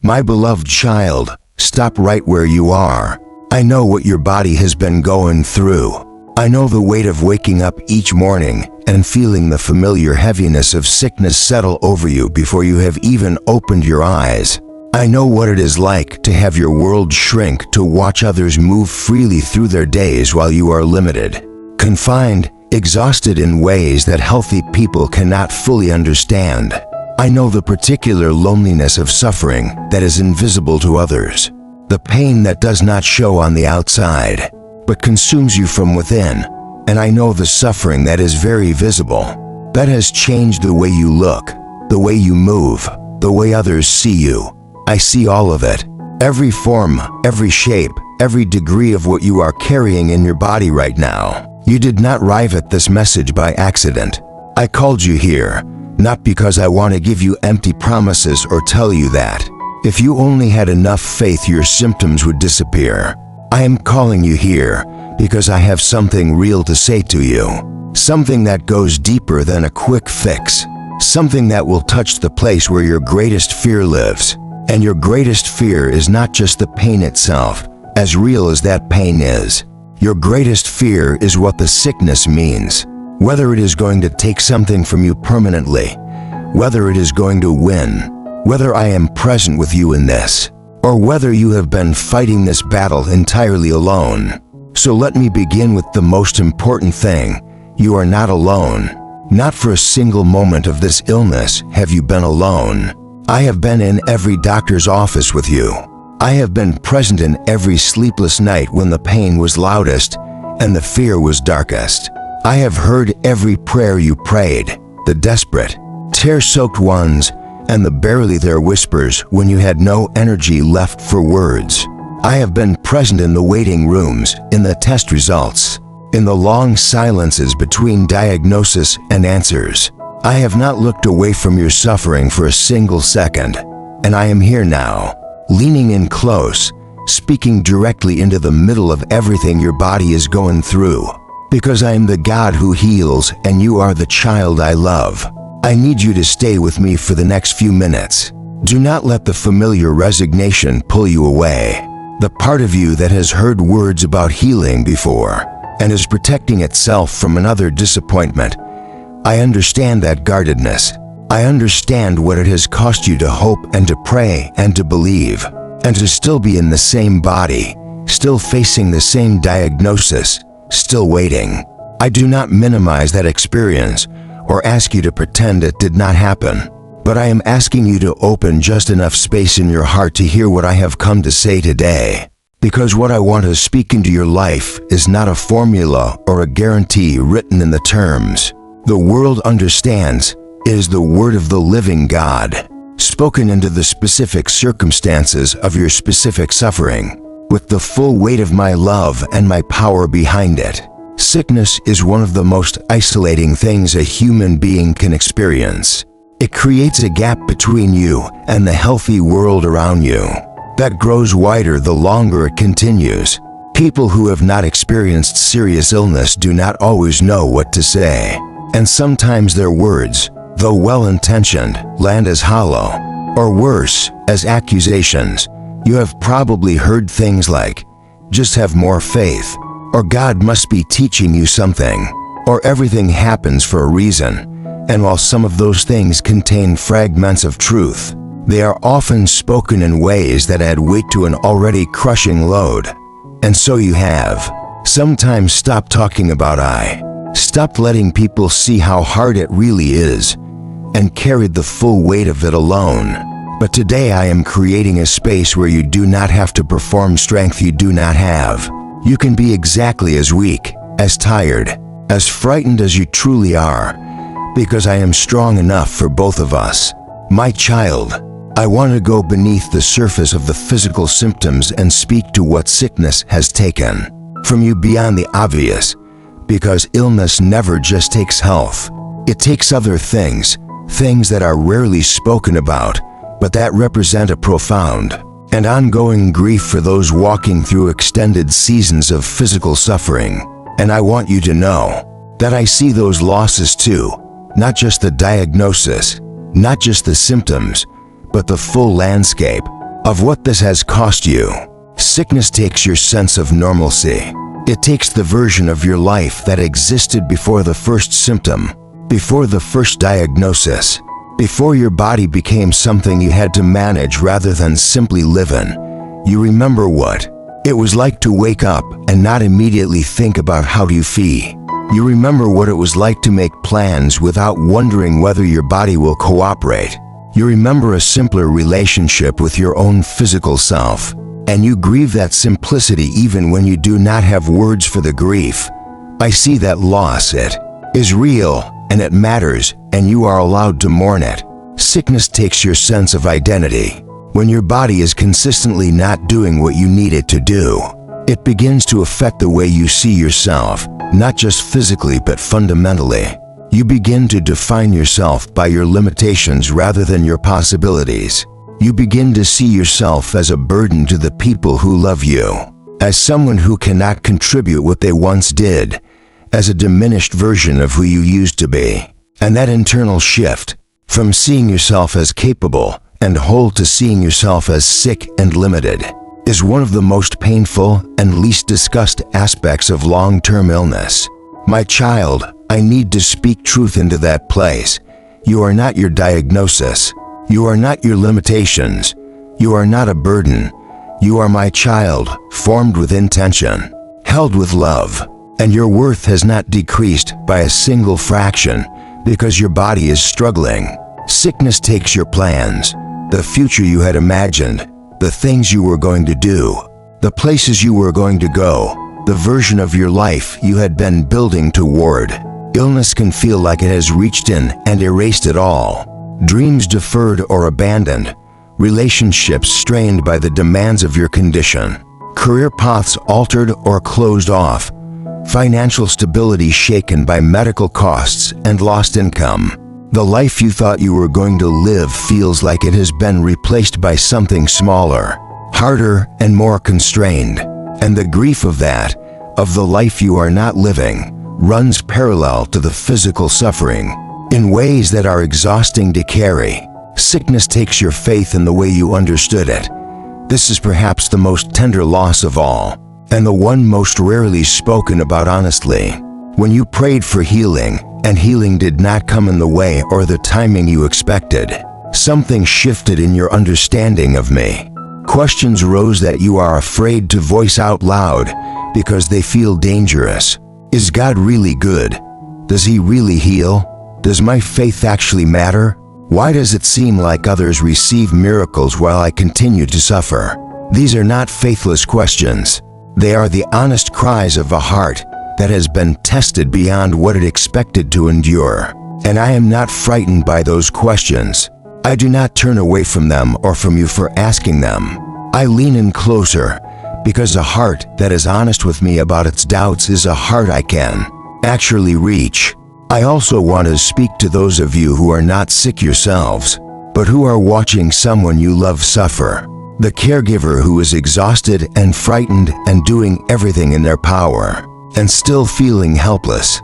My beloved child, stop right where you are. I know what your body has been going through. I know the weight of waking up each morning and feeling the familiar heaviness of sickness settle over you before you have even opened your eyes. I know what it is like to have your world shrink to watch others move freely through their days while you are limited, confined, exhausted in ways that healthy people cannot fully understand. I know the particular loneliness of suffering that is invisible to others, the pain that does not show on the outside, but consumes you from within. And I know the suffering that is very visible, that has changed the way you look, the way you move, the way others see you. I see all of it. Every form, every shape, every degree of what you are carrying in your body right now. You did not arrive at this message by accident. I called you here, not because I want to give you empty promises or tell you that, if you only had enough faith, your symptoms would disappear. I am calling you here because I have something real to say to you, something that goes deeper than a quick fix, something that will touch the place where your greatest fear lives. And your greatest fear is not just the pain itself, as real as that pain is. Your greatest fear is what the sickness means, whether it is going to take something from you permanently, whether it is going to win, whether I am present with you in this, or whether you have been fighting this battle entirely alone. So let me begin with the most important thing. You are not alone. Not for a single moment of this illness have you been alone. I have been in every doctor's office with you. I have been present in every sleepless night when the pain was loudest and the fear was darkest. I have heard every prayer you prayed, the desperate, tear-soaked ones, and the barely there whispers when you had no energy left for words. I have been present in the waiting rooms, in the test results, in the long silences between diagnosis and answers. I have not looked away from your suffering for a single second, and I am here now, leaning in close, speaking directly into the middle of everything your body is going through, because I am the God who heals and you are the child I love. I need you to stay with me for the next few minutes. Do not let the familiar resignation pull you away. The part of you that has heard words about healing before and is protecting itself from another disappointment. I understand that guardedness. I understand what it has cost you to hope and to pray and to believe, and to still be in the same body, still facing the same diagnosis, still waiting. I do not minimize that experience or ask you to pretend it did not happen, but I am asking you to open just enough space in your heart to hear what I have come to say today. Because what I want to speak into your life is not a formula or a guarantee written in the terms the world understands. It is the word of the living God, spoken into the specific circumstances of your specific suffering, with the full weight of my love and my power behind it. Sickness is one of the most isolating things a human being can experience. It creates a gap between you and the healthy world around you that grows wider the longer it continues. People who have not experienced serious illness do not always know what to say, and sometimes their words, though well-intentioned, land as hollow, or worse, as accusations. You have probably heard things like, "Just have more faith," or "God must be teaching you something," or "Everything happens for a reason." And while some of those things contain fragments of truth, they are often spoken in ways that add weight to an already crushing load. And so you have sometimes stopped talking about stopped letting people see how hard it really is, and carried the full weight of it alone. But today I am creating a space where you do not have to perform strength you do not have. You can be exactly as weak, as tired, as frightened as you truly are, because I am strong enough for both of us. My child, I want to go beneath the surface of the physical symptoms and speak to what sickness has taken from you beyond the obvious, because illness never just takes health. It takes other things, things that are rarely spoken about, but that represent a profound and ongoing grief for those walking through extended seasons of physical suffering. And I want you to know that I see those losses too, not just the diagnosis, not just the symptoms, but the full landscape. of what this has cost you. Sickness takes your sense of normalcy. It takes the version of your life that existed before the first symptom, before the first diagnosis, before your body became something you had to manage rather than simply live in. You remember what it was like to wake up and not immediately think about how to feed. You remember what it was like to make plans without wondering whether your body will cooperate. You remember a simpler relationship with your own physical self, and you grieve that simplicity even when you do not have words for the grief. I see that loss. It is real, and it matters, and you are allowed to mourn it. Sickness takes your sense of identity. When your body is consistently not doing what you need it to do, it begins to affect the way you see yourself, not just physically but fundamentally. You begin to define yourself by your limitations rather than your possibilities. You begin to see yourself as a burden to the people who love you, as someone who cannot contribute what they once did, as a diminished version of who you used to be. And that internal shift, from seeing yourself as capable and whole to seeing yourself as sick and limited, is one of the most painful and least discussed aspects of long-term illness. My child, I need to speak truth into that place. You are not your diagnosis. You are not your limitations. You are not a burden. You are my child, formed with intention, held with love, and your worth has not decreased by a single fraction because your body is struggling. Sickness takes your plans, the future you had imagined, the things you were going to do, the places you were going to go, the version of your life you had been building toward. Illness can feel like it has reached in and erased it all. Dreams deferred or abandoned, relationships strained by the demands of your condition, career paths altered or closed off, financial stability shaken by medical costs and lost income. The life you thought you were going to live feels like it has been replaced by something smaller, harder, and more constrained. And the grief of that, of the life you are not living, runs parallel to the physical suffering, in ways that are exhausting to carry. Sickness takes your faith in the way you understood it. This is perhaps the most tender loss of all, and the one most rarely spoken about honestly. When you prayed for healing, and healing did not come in the way or the timing you expected, something shifted in your understanding of me. Questions rose that you are afraid to voice out loud because they feel dangerous. Is God really good? Does He really heal? Does my faith actually matter? Why does it seem like others receive miracles while I continue to suffer? These are not faithless questions. They are the honest cries of a heart that has been tested beyond what it expected to endure. And I am not frightened by those questions. I do not turn away from them or from you for asking them. I lean in closer, because a heart that is honest with me about its doubts is a heart I can actually reach. I also want to speak to those of you who are not sick yourselves, but who are watching someone you love suffer. The caregiver who is exhausted and frightened and doing everything in their power, and still feeling helpless.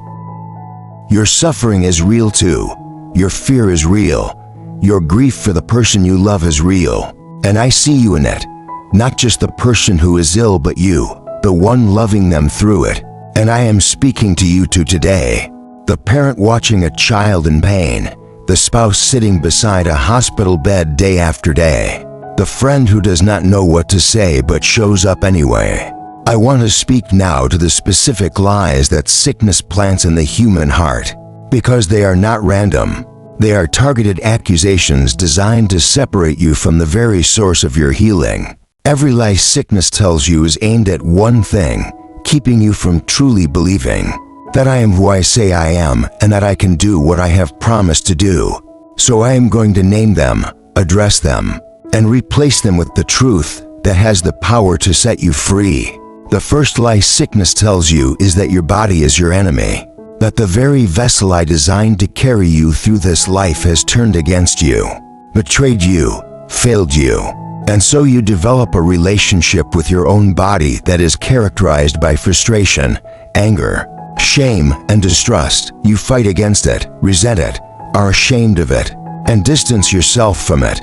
Your suffering is real too. Your fear is real. Your grief for the person you love is real. And I see you in it. Not just the person who is ill, but you, the one loving them through it. And I am speaking to you too today. The parent watching a child in pain. The spouse sitting beside a hospital bed day after day. The friend who does not know what to say but shows up anyway. I want to speak now to the specific lies that sickness plants in the human heart, because they are not random. They are targeted accusations designed to separate you from the very source of your healing. Every lie sickness tells you is aimed at one thing, keeping you from truly believing that I am who I say I am and that I can do what I have promised to do. So I am going to name them, address them, and replace them with the truth that has the power to set you free. The first lie sickness tells you is that your body is your enemy, that the very vessel I designed to carry you through this life has turned against you, betrayed you, failed you, and so you develop a relationship with your own body that is characterized by frustration, anger, shame, and distrust. You fight against it, resent it, are ashamed of it, and distance yourself from it.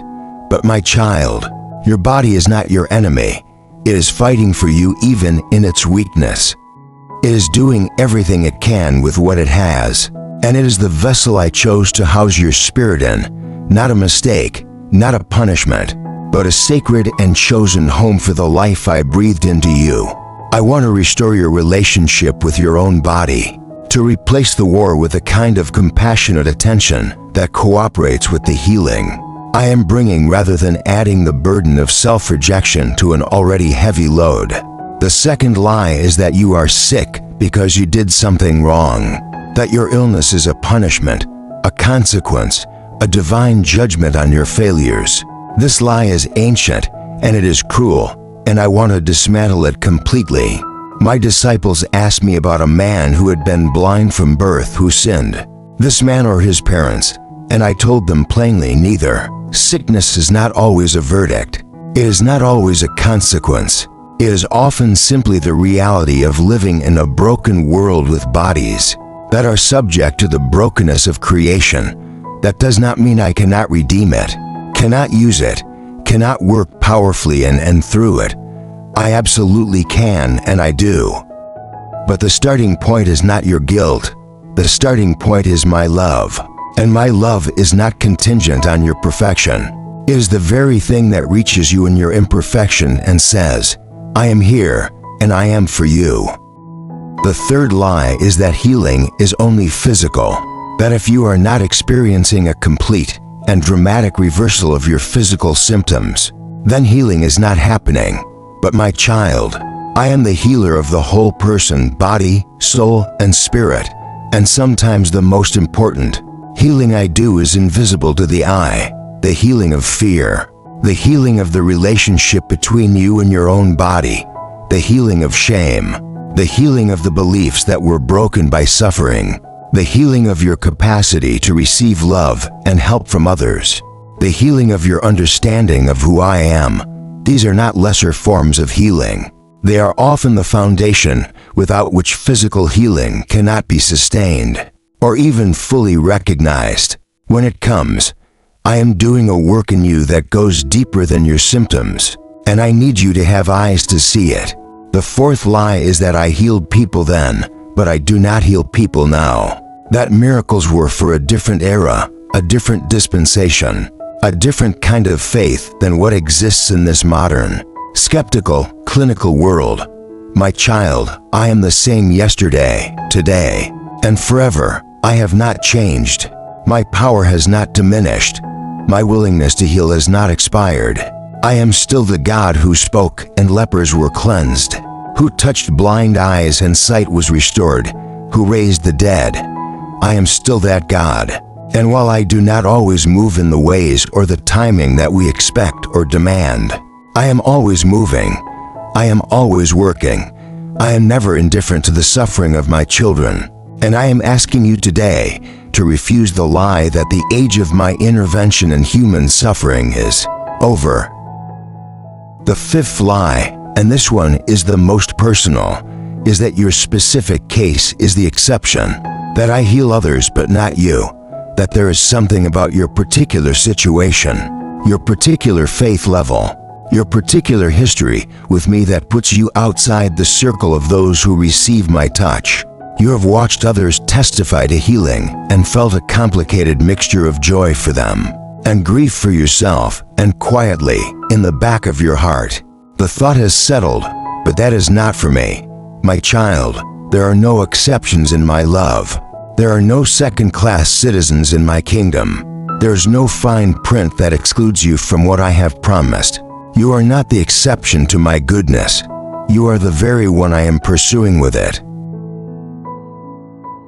But my child, Your body is not your enemy. It is fighting for you even in its weakness. It is doing everything it can with what it has, and it is the vessel I chose to house your spirit in, not a mistake, not a punishment, but a sacred and chosen home for the life I breathed into you. I want to restore your relationship with your own body, to replace the war with a kind of compassionate attention that cooperates with the healing I am bringing rather than adding the burden of self-rejection to an already heavy load. The second lie is that you are sick because you did something wrong, that your illness is a punishment, a consequence, a divine judgment on your failures. This lie is ancient and it is cruel, and I want to dismantle it completely. My disciples asked me about a man who had been blind from birth who sinned, this man or his parents, and I told them plainly neither. Sickness is not always a verdict. It is not always a consequence. It is often simply the reality of living in a broken world with bodies that are subject to the brokenness of creation. That does not mean I cannot redeem it, cannot use it, cannot work powerfully in and through it. I absolutely can, and I do. But the starting point is not your guilt. The starting point is my love. And my love is not contingent on your perfection. It is the very thing that reaches you in your imperfection and says, I am here, and I am for you. The third lie is that healing is only physical, that if you are not experiencing a complete and dramatic reversal of your physical symptoms, then healing is not happening. But my child, I am the healer of the whole person, body, soul, and spirit, and sometimes the most important healing I do is invisible to the eye, the healing of fear, the healing of the relationship between you and your own body, the healing of shame, the healing of the beliefs that were broken by suffering, the healing of your capacity to receive love and help from others, the healing of your understanding of who I am. These are not lesser forms of healing. They are often the foundation without which physical healing cannot be sustained or even fully recognized. When it comes, I am doing a work in you that goes deeper than your symptoms, and I need you to have eyes to see it. The fourth lie is that I healed people then, but I do not heal people now. That miracles were for a different era, a different dispensation, a different kind of faith than what exists in this modern, skeptical, clinical world. My child, I am the same yesterday, today, and forever. I have not changed. My power has not diminished. My willingness to heal has not expired. I am still the God who spoke and lepers were cleansed, who touched blind eyes and sight was restored, who raised the dead. I am still that God. And while I do not always move in the ways or the timing that we expect or demand, I am always moving. I am always working. I am never indifferent to the suffering of my children. And I am asking you today to refuse the lie that the age of my intervention in human suffering is over. The fifth lie, and this one is the most personal, is that your specific case is the exception, that I heal others but not you, that there is something about your particular situation, your particular faith level, your particular history with me that puts you outside the circle of those who receive my touch. You have watched others testify to healing and felt a complicated mixture of joy for them and grief for yourself, and quietly, in the back of your heart, the thought has settled, but that is not for me. My child, there are no exceptions in my love. There are no second-class citizens in my kingdom. There is no fine print that excludes you from what I have promised. You are not the exception to my goodness. You are the very one I am pursuing with it.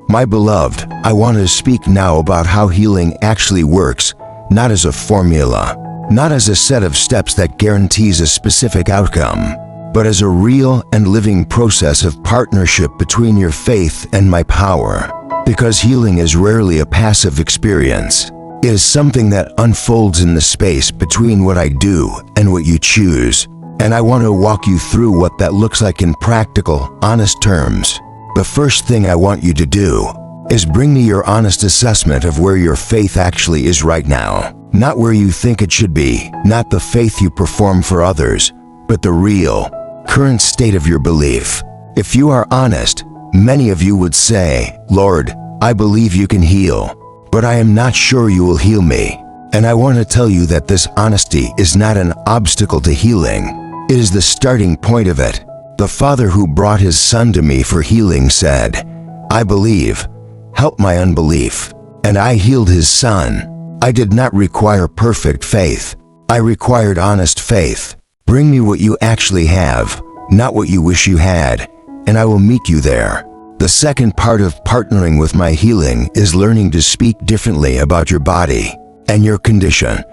My beloved, I want to speak now about how healing actually works, not as a formula, not as a set of steps that guarantees a specific outcome, but as a real and living process of partnership between your faith and my power. Because healing is rarely a passive experience. It is something that unfolds in the space between what I do and what you choose. And I want to walk you through what that looks like in practical, honest terms. The first thing I want you to do is bring me your honest assessment of where your faith actually is right now. Not where you think it should be, not the faith you perform for others, but the real, current state of your belief. If you are honest, many of you would say, "Lord, I believe you can heal, but I am not sure you will heal me." And I want to tell you that this honesty is not an obstacle to healing. It is the starting point of it. The Father who brought His Son to me for healing said, "I believe, help my unbelief." And I healed His Son. I did not require perfect faith. I required honest faith. Bring me what you actually have, not what you wish you had, and I will meet you there. The second part of partnering with my healing is learning to speak differently about your body and your condition.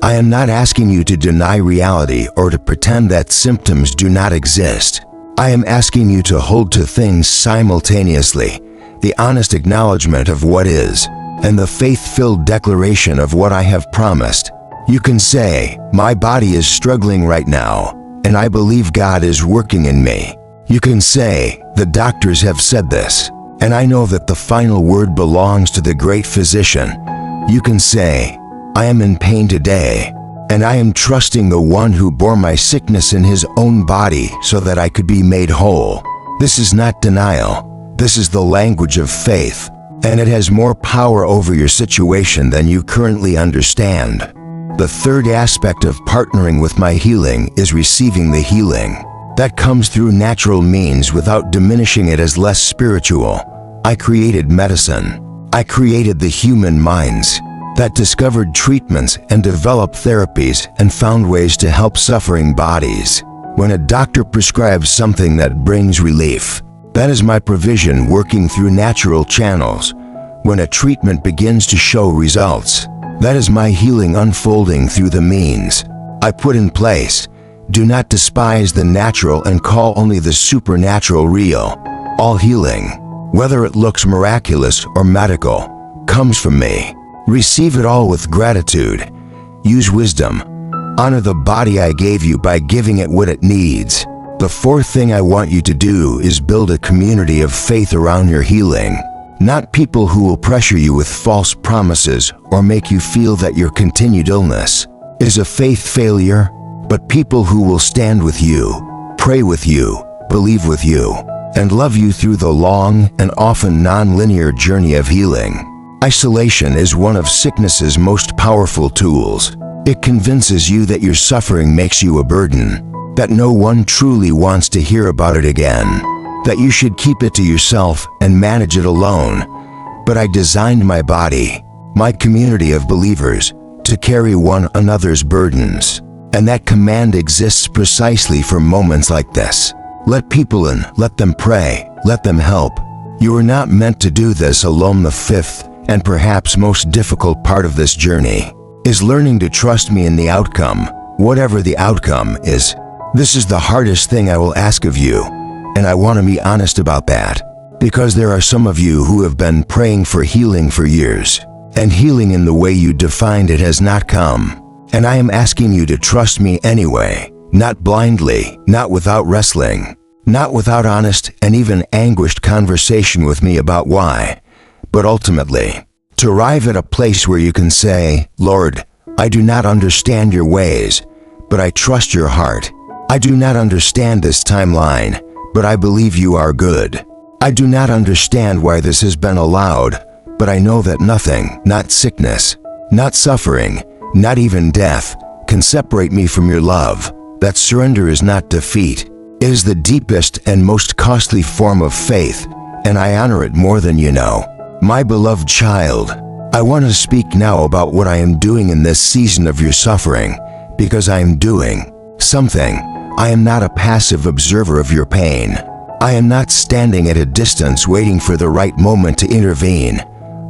I am not asking you to deny reality or to pretend that symptoms do not exist. I am asking you to hold to things simultaneously, the honest acknowledgement of what is, and the faith-filled declaration of what I have promised. You can say, "My body is struggling right now, and I believe God is working in me." You can say, "The doctors have said this, and I know that the final word belongs to the great physician." You can say, "I am in pain today, and I am trusting the one who bore my sickness in His own body so that I could be made whole." This is not denial. This is the language of faith, and it has more power over your situation than you currently understand. The third aspect of partnering with my healing is receiving the healing. That comes through natural means without diminishing it as less spiritual. I created medicine. I created the human minds that discovered treatments and developed therapies and found ways to help suffering bodies. When a doctor prescribes something that brings relief, that is my provision working through natural channels. When a treatment begins to show results, that is my healing unfolding through the means I put in place. Do not despise the natural and call only the supernatural real. All healing, whether it looks miraculous or medical, comes from me. Receive it all with gratitude. Use wisdom. Honor the body I gave you by giving it what it needs. The fourth thing I want you to do is build a community of faith around your healing. Not people who will pressure you with false promises or make you feel that your continued illness is a faith failure, but people who will stand with you, pray with you, believe with you, and love you through the long and often non-linear journey of healing. Isolation is one of sickness's most powerful tools. It convinces you that your suffering makes you a burden, that no one truly wants to hear about it again, that you should keep it to yourself and manage it alone. But I designed my body, my community of believers, to carry one another's burdens. And that command exists precisely for moments like this. Let people in, let them pray, let them help. You are not meant to do this alone. The fifth, and perhaps most difficult part of this journey, is learning to trust me in the outcome, whatever the outcome is. This is the hardest thing I will ask of you, and I want to be honest about that, because there are some of you who have been praying for healing for years, and healing in the way you defined it has not come. And I am asking you to trust me anyway, not blindly, not without wrestling, not without honest and even anguished conversation with me about why, but ultimately, to arrive at a place where you can say, "Lord, I do not understand your ways, but I trust your heart. I do not understand this timeline, but I believe you are good. I do not understand why this has been allowed, but I know that nothing, not sickness, not suffering, not even death, can separate me from your love." That surrender is not defeat. It is the deepest and most costly form of faith, and I honor it more than you know. My beloved child, I want to speak now about what I am doing in this season of your suffering, because I am doing something. I am not a passive observer of your pain. I am not standing at a distance waiting for the right moment to intervene.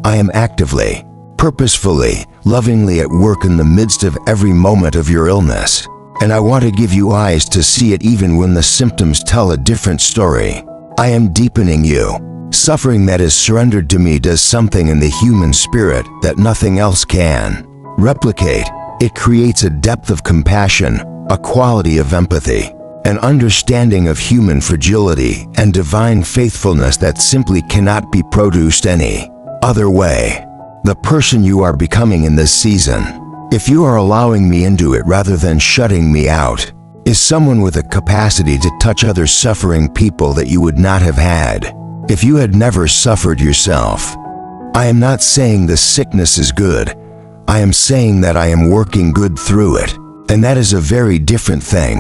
I am actively, purposefully, lovingly at work in the midst of every moment of your illness. And I want to give you eyes to see it even when the symptoms tell a different story. I am deepening you. Suffering that is surrendered to me does something in the human spirit that nothing else can replicate. It creates a depth of compassion, a quality of empathy, an understanding of human fragility and divine faithfulness that simply cannot be produced any other way. The person you are becoming in this season If you are allowing me into it rather than shutting me out, is someone with a capacity to touch other suffering people that you would not have had if you had never suffered yourself. I am not saying the sickness is good. I am saying that I am working good through it, and that is a very different thing.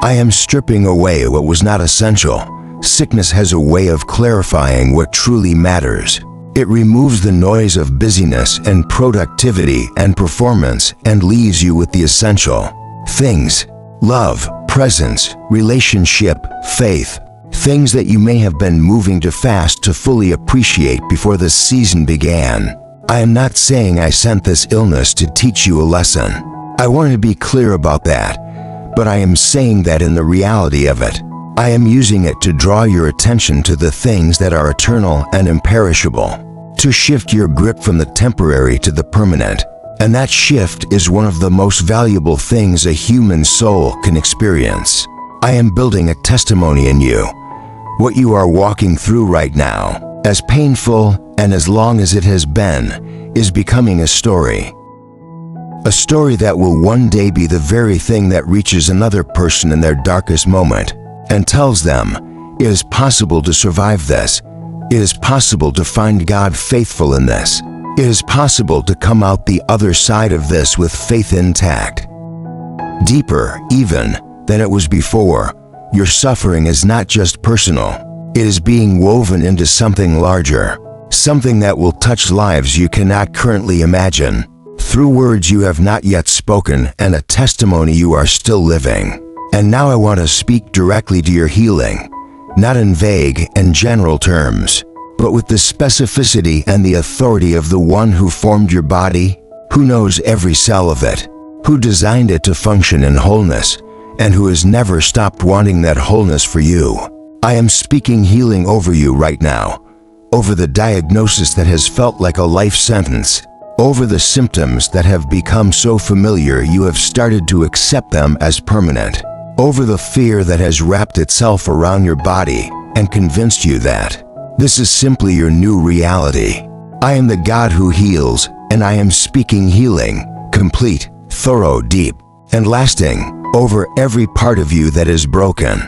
I am stripping away what was not essential. Sickness has a way of clarifying what truly matters. It removes the noise of busyness and productivity and performance and leaves you with the essential things: love, presence, relationship, faith, things that you may have been moving too fast to fully appreciate before the season began. I am not saying I sent this illness to teach you a lesson. I want to be clear about that, but I am saying that in the reality of it, I am using it to draw your attention to the things that are eternal and imperishable, to shift your grip from the temporary to the permanent. And that shift is one of the most valuable things a human soul can experience. I am building a testimony in you. What you are walking through right now, as painful and as long as it has been, is becoming a story. A story that will one day be the very thing that reaches another person in their darkest moment and tells them, it is possible to survive this. It is possible to find God faithful in this. It is possible to come out the other side of this with faith intact. Deeper, even, than it was before, your suffering is not just personal. It is being woven into something larger, something that will touch lives you cannot currently imagine, through words you have not yet spoken and a testimony you are still living. And now I want to speak directly to your healing, not in vague and general terms, but with the specificity and the authority of the one who formed your body, who knows every cell of it, who designed it to function in wholeness, and who has never stopped wanting that wholeness for you. I am speaking healing over you right now, over the diagnosis that has felt like a life sentence, over the symptoms that have become so familiar you have started to accept them as permanent, over the fear that has wrapped itself around your body and convinced you that this is simply your new reality. I am the God who heals, and I am speaking healing, complete, thorough, deep, and lasting, over every part of you that is broken.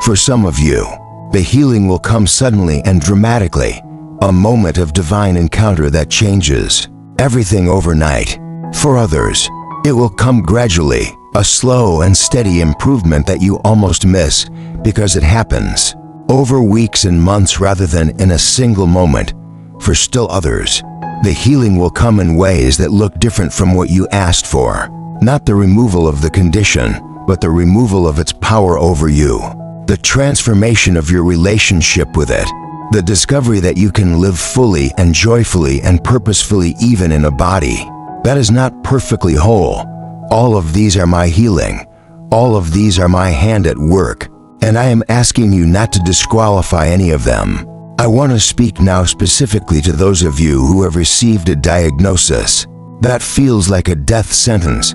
For some of you, the healing will come suddenly and dramatically, a moment of divine encounter that changes everything overnight. For others, it will come gradually, a slow and steady improvement that you almost miss because it happens over weeks and months rather than in a single moment. For still others, the healing will come in ways that look different from what you asked for. Not the removal of the condition, but the removal of its power over you. The transformation of your relationship with it. The discovery that you can live fully and joyfully and purposefully even in a body that is not perfectly whole. All of these are my healing. All of these are my hand at work. And I am asking you not to disqualify any of them. I want to speak now specifically to those of you who have received a diagnosis that feels like a death sentence,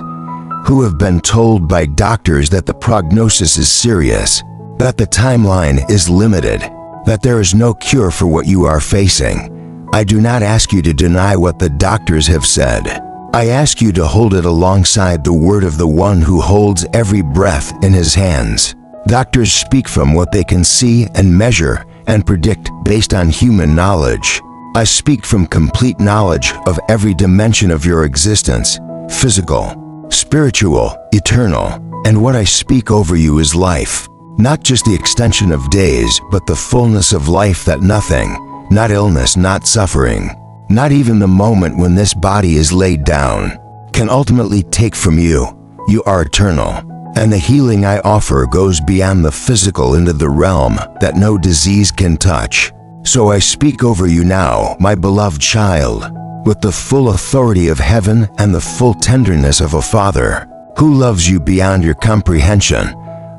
who have been told by doctors that the prognosis is serious, that the timeline is limited, that there is no cure for what you are facing. I do not ask you to deny what the doctors have said. I ask you to hold it alongside the word of the one who holds every breath in his hands. Doctors speak from what they can see and measure and predict based on human knowledge. I speak from complete knowledge of every dimension of your existence, physical, spiritual, eternal, and what I speak over you is life. Not just the extension of days, but the fullness of life that nothing, not illness, not suffering, not even the moment when this body is laid down, can ultimately take from you. You are eternal, and the healing I offer goes beyond the physical into the realm that no disease can touch. So I speak over you now, my beloved child, with the full authority of heaven and the full tenderness of a father who loves you beyond your comprehension.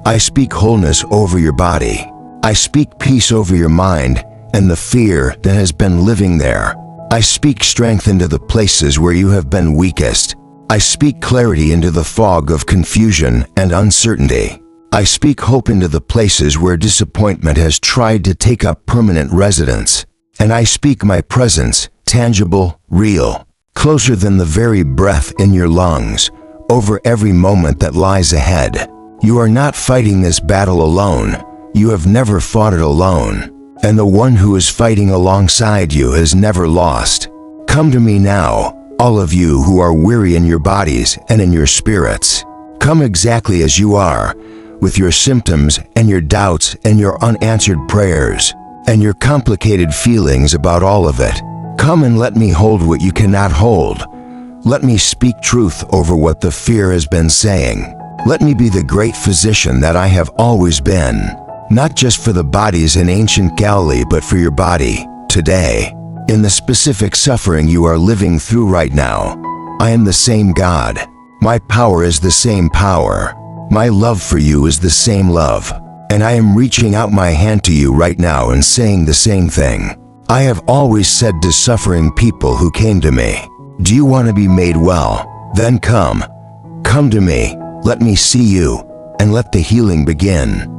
I speak wholeness over your body. I speak peace over your mind and the fear that has been living there. I speak strength into the places where you have been weakest. I speak clarity into the fog of confusion and uncertainty. I speak hope into the places where disappointment has tried to take up permanent residence. And I speak my presence, tangible, real, closer than the very breath in your lungs, over every moment that lies ahead. You are not fighting this battle alone. You have never fought it alone. And the one who is fighting alongside you has never lost. Come to me now, all of you who are weary in your bodies and in your spirits. Come exactly as you are, with your symptoms and your doubts and your unanswered prayers, and your complicated feelings about all of it. Come and let me hold what you cannot hold. Let me speak truth over what the fear has been saying. Let me be the great physician that I have always been, not just for the bodies in ancient Galilee, but for your body, today. In the specific suffering you are living through right now, I am the same God. My power is the same power. My love for you is the same love. And I am reaching out my hand to you right now and saying the same thing. I have always said to suffering people who came to me, do you want to be made well? Then come. Come to me. Let me see you, and let the healing begin.